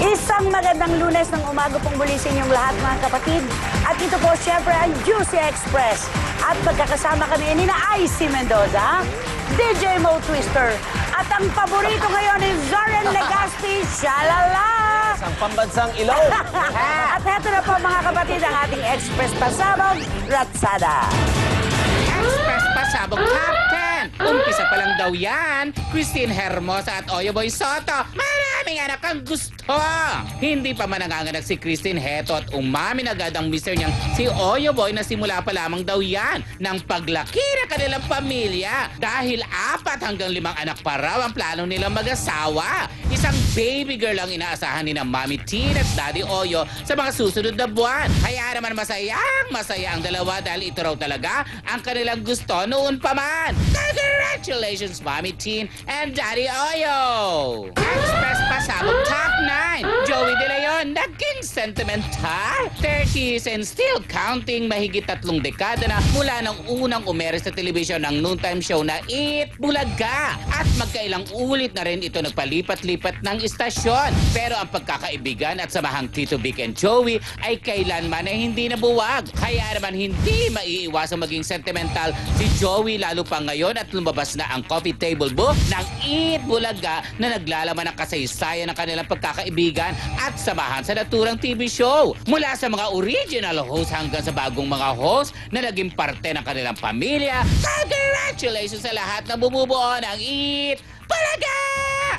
Isang magandang Lunes ng umaga pong muli sa inyong lahat mga kapatid. At ito po siyempre ang Juicy Express. At magkakasama kami ni Icy Mendoza, DJ Mo Twister, at ang paborito ngayon ni Zoren Legaspi, Shalala! Ang pambansang ilaw. At heto na po mga kapatid ang ating Express Pasabog, Ratsada. Express Pasabog Top 10. Umpisa pa lang daw yan. Christine Hermosa at Oyo Boy Soto. Maraming anak ang gusto. Hindi pa man nanganganak si Christine Heto at umamin agad ang mister niyang si Oyo Boy na simula pa lamang daw yan ng paglaki ng kanilang pamilya. Dahil 4 hanggang 5 anak pa raw ang plano nilang mag-asawa. Isang baby girl ang inaasahan ni na Mami Teen at Daddy Oyo sa mga susunod na buwan. Kaya naman masaya ang dalawa dahil ito raw talaga ang kanilang gusto noon pa man. Congratulations, Mami Teen and Daddy Oyo! Express Pasabog Top 9. Joey De Leon, naging sentimental. 30s and still counting, mahigit 3 dekada na mula nang unang umere sa television ng noontime show na Eat Bulaga. At magkailang ulit na rin ito nagpalipat-lipat ng istasyon. Pero ang pagkakaibigan at samahang Tito Vic and Joey ay kailanman ay hindi nabuwag. Kaya naman hindi maiiwasang maging sentimental si Joey lalo pa ngayon at lumabas na ang coffee table book ng Eat Bulaga na naglalaman ng kasaysayan ng kanilang pagkakaibigan at samahan sa naturang TV show. Mula sa mga original host hanggang sa bagong mga host na naging parte ng kanilang pamilya. Congratulations sa lahat na bumubuo ng Eat Bulaga!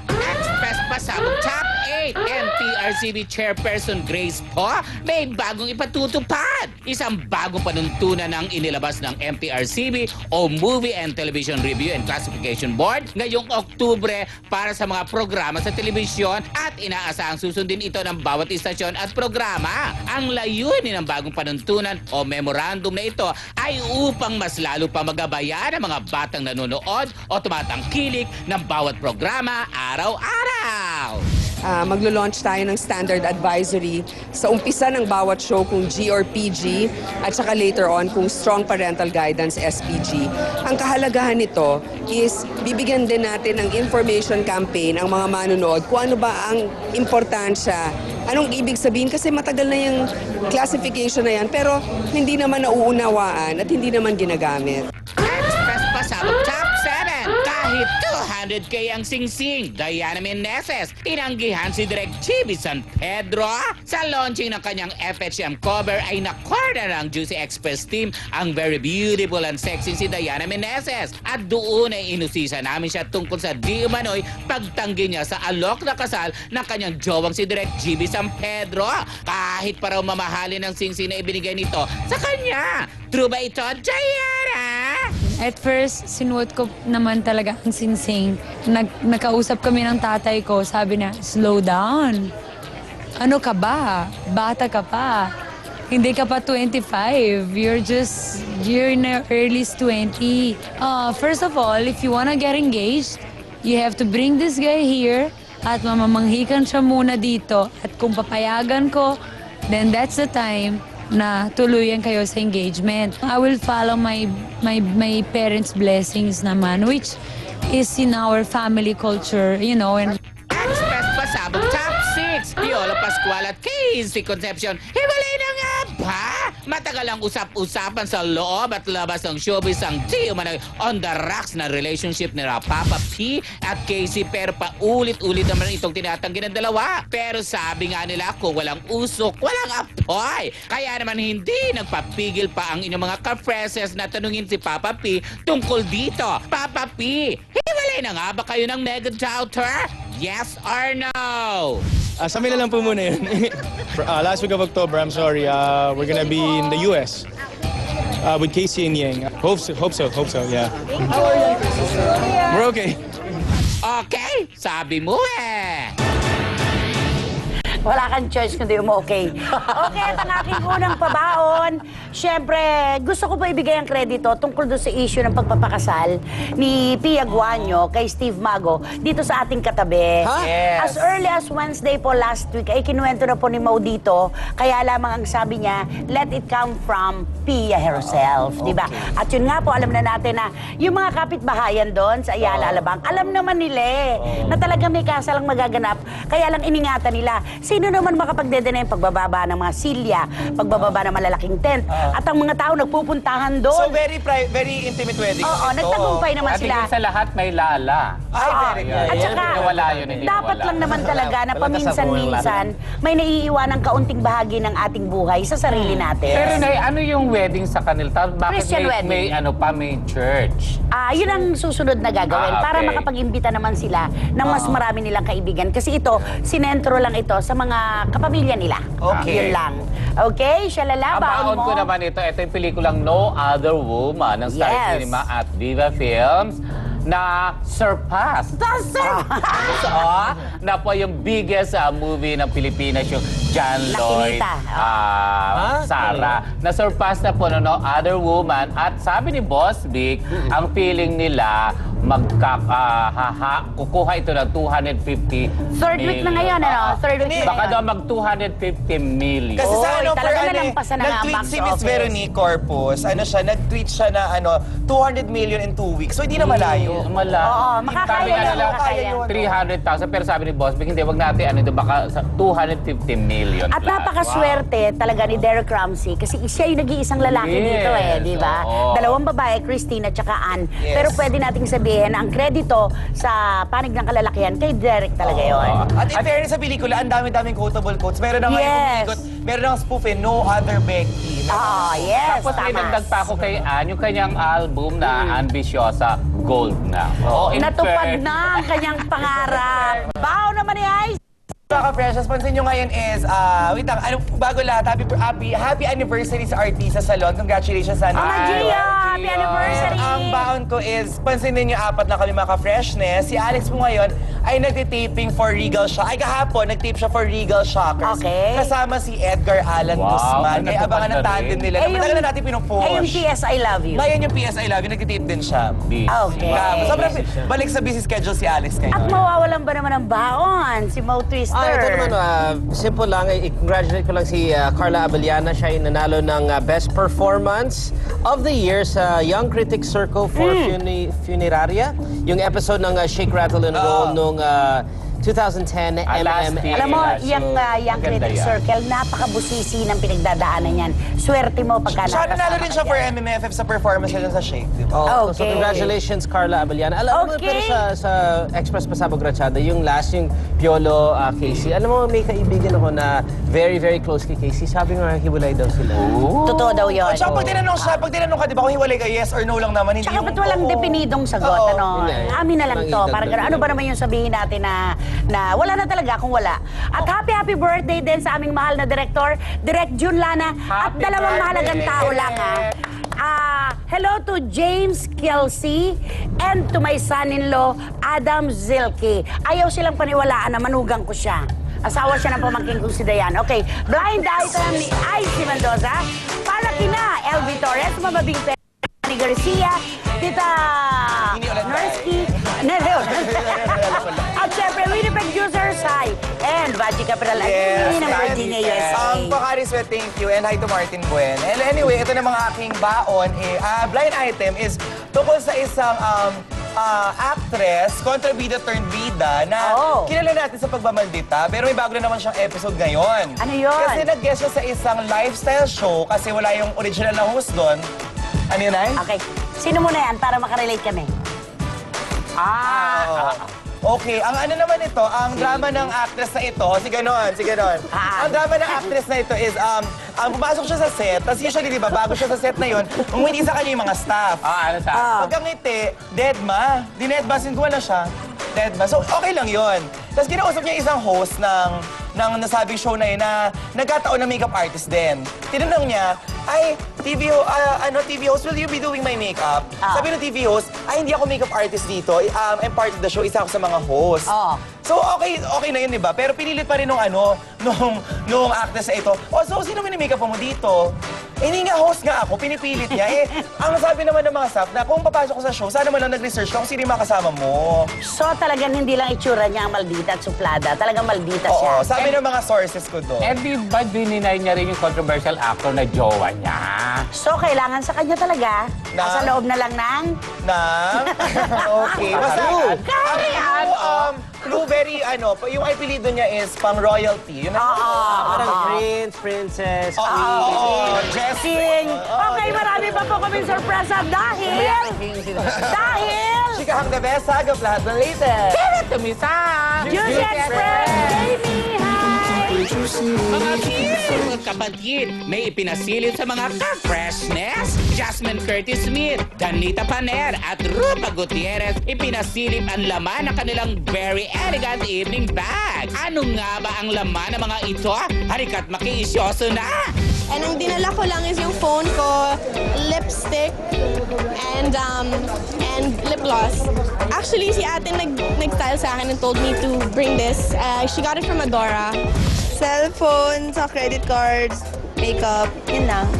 Express Pasabog Top 8. MTRCB Chairperson Grace Po may bagong ipatutupad. Isang bagong panuntunan ng inilabas ng MTRCB o Movie and Television Review and Classification Board ngayong Oktubre para sa mga programa sa telebisyon at inaasahang susundin ito ng bawat istasyon at programa. Ang layunin ng bagong panuntunan o memorandum na ito ay upang mas lalo pa magabayan ang mga batang nanonood o tumatangkilik ng bawat programa araw-araw. Maglo-launch tayo ng standard advisory sa umpisa ng bawat show kung G or PG at saka later on kung strong parental guidance SPG. Ang kahalagahan nito is bibigyan din natin ng information campaign ang mga manonood kung ano ba ang importansya, anong ibig sabihin kasi matagal na yung classification na yan pero hindi naman nauunawaan at hindi naman ginagamit. Express Pasabog Top 7. Kahit 200K ang singsing, Diana Meneses, tinanggihan si Direk Chibi San Pedro. Sa launching ng kanyang FHM cover ay nakorder ng Juicy Express team ang very beautiful and sexy si Diana Meneses. At doon ay inusisa namin siya tungkol sa di umano'y pagtanggi niya sa alok na kasal ng kanyang jowang si Direk Chibi San Pedro. Kahit pa raw mamahalin ang singsing na ibinigay nito sa kanya. True ba ito, Diana? At first, sinuot ko naman talaga ang singsing. Nakausap kami ng tatay ko, sabi na, slow down. Ano ka ba? Bata ka pa. Hindi ka pa 25. You're in your early 20. First of all, if you wanna get engaged, you have to bring this guy here at mamamanghikan siya muna dito. At kung papayagan ko, then that's the time na tuluyan kayo sa engagement. I will follow my parents' blessings naman, which is in our family culture, you know. And Express Pasabog Top 6. Piolo Pascual at Casey Concepcion. Hiwalay na nga ba? Matagal ang usap-usapan sa loob at labas ng showbiz ang di umano'y on the rocks na relationship ni Papa P at Casey pero paulit-ulit naman itong tinatanggi ng dalawa. Pero sabi nga nila kung walang usok, walang apoy. Kaya naman hindi nagpapigil pa ang inyong mga ka-freses na tanungin si Papa P tungkol dito. Papa P, hiwalay na nga ba kayo ng mega doubter? Yes or no? Sa amin na lang po muna yun. Last week of October, I'm sorry, we're gonna be in the US with Casey and Yang. Hope so, yeah. We're okay. Okay, sabi mo eh. Wala kang choice kundi okay. Okay, at ang aking unang pabaon, syempre, gusto ko pa ibigay ang kredito tungkol doon sa issue ng pagpapakasal ni Pia Guanyo kay Steve Mago dito sa ating katabi. Huh? Yes. As early as Wednesday po last week, ay kinuwento na po ni Mau dito, kaya lamang ang sabi niya, let it come from Pia herself, di ba? At yun nga po, alam na natin na yung mga kapitbahayan doon sa Ayala, Alabang, alam naman nila na talaga may kasalang magaganap, kaya lang iningatan nila. Si sino naman makapagdedena yung pagbababa ng mga silya, pagbababa ng malalaking tent, at ang mga tao nagpupuntahan So doon. very intimate wedding. Oo, ito. nagtagumpay naman At sila. higit sa lahat, may lala. Ay, very Ayan. good. At saka, Hindi nawala yun, hindi dapat nawala. lang naman talaga na paminsan-minsan may naiiwan ng kaunting bahagi ng ating buhay sa sarili natin. Pero Nay, ano yung wedding sa kanila? Bakit Christian wedding. may church? Yun ang susunod na gagawin para Okay. makapag-imbita naman sila ng mas marami nilang kaibigan. Kasi ito, sinentro lang ito sa mga kapamilya nila. Okay. Yun lang. Okay, Shalala, Ang baon baon mo. ko naman ito yung pelikulang No Other Woman ng Star Yes. Cinema at Viva Films na surpass. Na po yung biggest movie ng Pilipinas, yung John Lloyd Nakinita. Sara. Na-surpass na po No Other Woman at sabi ni Boss Vic, ang feeling nila kukuha ito ng 250 Third week na ngayon, ano? Third week na Baka ngayon. daw mag 250 million. Kasi sa Oy, ano, talaga per ano, nalampasan na nga ang nag-tweet box si Miss office. Veronique Corpus, nag-tweet siya na 200 million in 2 weeks. So hindi na malayo. Oo, makakaya Sabi nga yun, nila, makakaya yun. 300,000. Pero sabi ni Boss Vic, hindi, wag natin, baka sa 250 million. At plus. napakaswerte talaga ni Derek Ramsey kasi siya yung nag-iisang lalaki Yes, dito di ba? oo. Dalawang babae, Christine at saka Ann. Yes. Pero pwede nating sabihin na ang kredito sa panig ng kalalakihan kay Derek talaga yon. At in fairness sa pelikula, ang dami-daming quotable quotes. Meron na ngayon Yes. umiikot, meron na spoof No Other Becky. Yes, Tapos may tama. nagdag pa ako kay Ann, yung kanyang album na Ambisyosa, Gold na. Oh, in Natupad fair- na ang kanyang pangarap. Bao naman ni Ice. Mga precious, pansin nyo ngayon is, wait lang, bago lahat, happy anniversary sa Artisa Salon. Congratulations, Sana. Mama Gia, happy anniversary. Ang baon ko is, pansinin nyo, apat na kami mga ka-freshness. Si Alex mo ngayon ay nagtitaping for Regal Shock. Ay kahapon, nagtape siya for Regal Shockers. Okay. Kasama si Edgar Allan Wow, Guzman. Kaya natupad abangan na ang tandem rin. nila. Matagal na natin Ay, yung pinupush. PS I Love You. Ngayon yung PS I Love You, nagtitape din siya. Busy. Okay. Sobrang balik sa busy schedule si Alex At ngayon. mawawalan ba naman ang baon? Si Mo Twister. Ito naman, simple lang. I-congratulate ko lang si Carla Abellana. Siya ay nanalo ng Best Performance of the Year sa Young Critics Circle for Funeraria. Yung episode ng Shake, Rattle, and Roll nung 2010 last year. Alam mo, So, yung Young maganda Critic yan. Circle, napakabusisi ng pinagdadaanan yan. Swerte mo pagka Siya nanalo nakasama rin ka siya for dyan. MMFF sa performance niya dun sa Shake, di ba? So Okay. congratulations, Carla Abellana. Alam mo, Okay. pero sa Express Pasabog Ratchada, yung last, yung Piolo Casey. Alam mo, may kaibigan ako na very, very close kay Casey. Sabi nga, hiwalay daw sila. Totoo daw yun. At saka pag tinanong ka, di ba kung hiwalay ka, yes or no lang naman, hindi Tsaka yung ba't walang oo. definidong sagot? Oo. Ano? Hindi. Amin na lang to. Walang Parang idagdag. ano ba naman yung sabihin natin na wala na talaga kung wala. At happy birthday din sa aming mahal na director, Direk Jun Lana. At Happy dalawang birthday, mahalagang tao lang hello to James Kelsey and to my son-in-law, Adam Zilke. Ayaw silang paniwalaan na manugang ko siya. Asawa siya ng pamangkin kong si Dayan. Okay, blind item ni Icy Mendoza para kina LV Torres, Mamabing ni Garcia, Tita Hindi ulit Nursky, at syempre, Winnipeg Users, hi, and Baji Capital, at Yes, ng Virginia, USA. Pocari Sweat, thank you. And hi to Martin Buen. And anyway, ito na mga aking baon. Blind item is tungkol sa isang actress, kontrabida turned bida, na kilala natin sa pagmamaldita. Pero may bago na naman siyang episode ngayon. Ano yun? Kasi nag-guest siya sa isang lifestyle show kasi wala yung original na host doon. Ano yun, Nay? Okay, sino muna yan para makarelate kami? Okay, ang ano naman ito, ang drama ng actress na ito, si ganon. Ang drama ng actress na ito is, ang pumasok siya sa set, tapos usually, di ba, bago siya sa set na yun, umiti sa kanya yung mga staff. Ano sa? Pagkangiti, deadma. Dinedmasin ko, wala siya. Deadma. So, okay lang yun. Tapos kinausap niya isang host ng nasabing show na yun na nagkataon na makeup artist din. Tinanong niya, ay, TV host, will you be doing my makeup? Sabi ng TV host, ay, hindi ako makeup artist dito. I'm part of the show, isa ako sa mga host. So, okay na yun, di ba? Pero pinilit pa rin nung actress na ito, so, sino mini-makeup mo dito? Hindi nga host nga ako, pinipilit niya. Ang sabi naman ng mga staff na kung papasok ko sa show, sana man lang nag-research ka kung sino yung mga kasama mo. So talagang hindi lang itsura niya ang maldita at suplada, talagang maldita siya. Oo, sabi ng mga sources ko doon. Eh di ba dininay niya rin yung controversial actor na jowa niya? So kailangan sa kanya talaga, sa loob na lang ng... Okay, basta, Blue, very yung apelido niya is pang royalty. Yun ang Parang prince, princess, Oo, Jessie. Okay, marami pa po kaming sorpresa dahil Chikahang the best, sagap lahat ng latest. Tumisa! Juicy Express, Jamie, hi! Mga cute kapatid, may ipinasilip sa mga ka-freshness. Jasmine Curtis Smith, Danita Paner at Rupa Gutierrez ipinasilip ang laman ng kanilang very elegant evening bag. Ano nga ba ang laman ng mga ito? Halika't makiisyoso na! And ang dinala ko lang is yung phone ko, lipstick, and lip gloss. Actually, si ate nag-style sa akin and told me to bring this. She got it from Adora. Cellphone, sa credit cards, makeup, yun lang.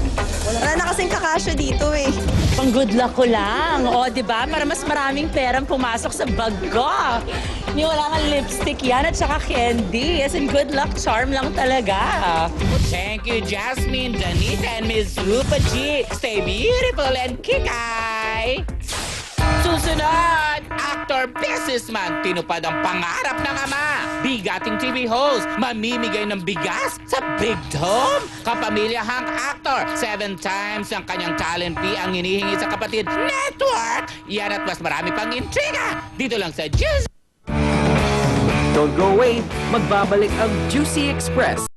Wala na kasing kakasya dito eh. Pang good luck ko lang. O, di ba? Para mas maraming perang pumasok sa bag ko. Hindi wala kang lipstick yan at saka candy. As in, good luck charm lang talaga. Thank you, Jasmine, Danita, and Miss Rupa G. Stay beautiful and kikay! Susunod, actor, businessman, tinupad ang pangarap ng ama. Bigating TV host, mamimigay ng bigas sa Big Dome. Kapamilyahang actor, 7 times ang kanyang talent fee ang hinihingi sa Kapatid Network. Yan at mas marami pang intriga. Dito lang sa Juicy. Don't go away, magbabalik ang Juicy Express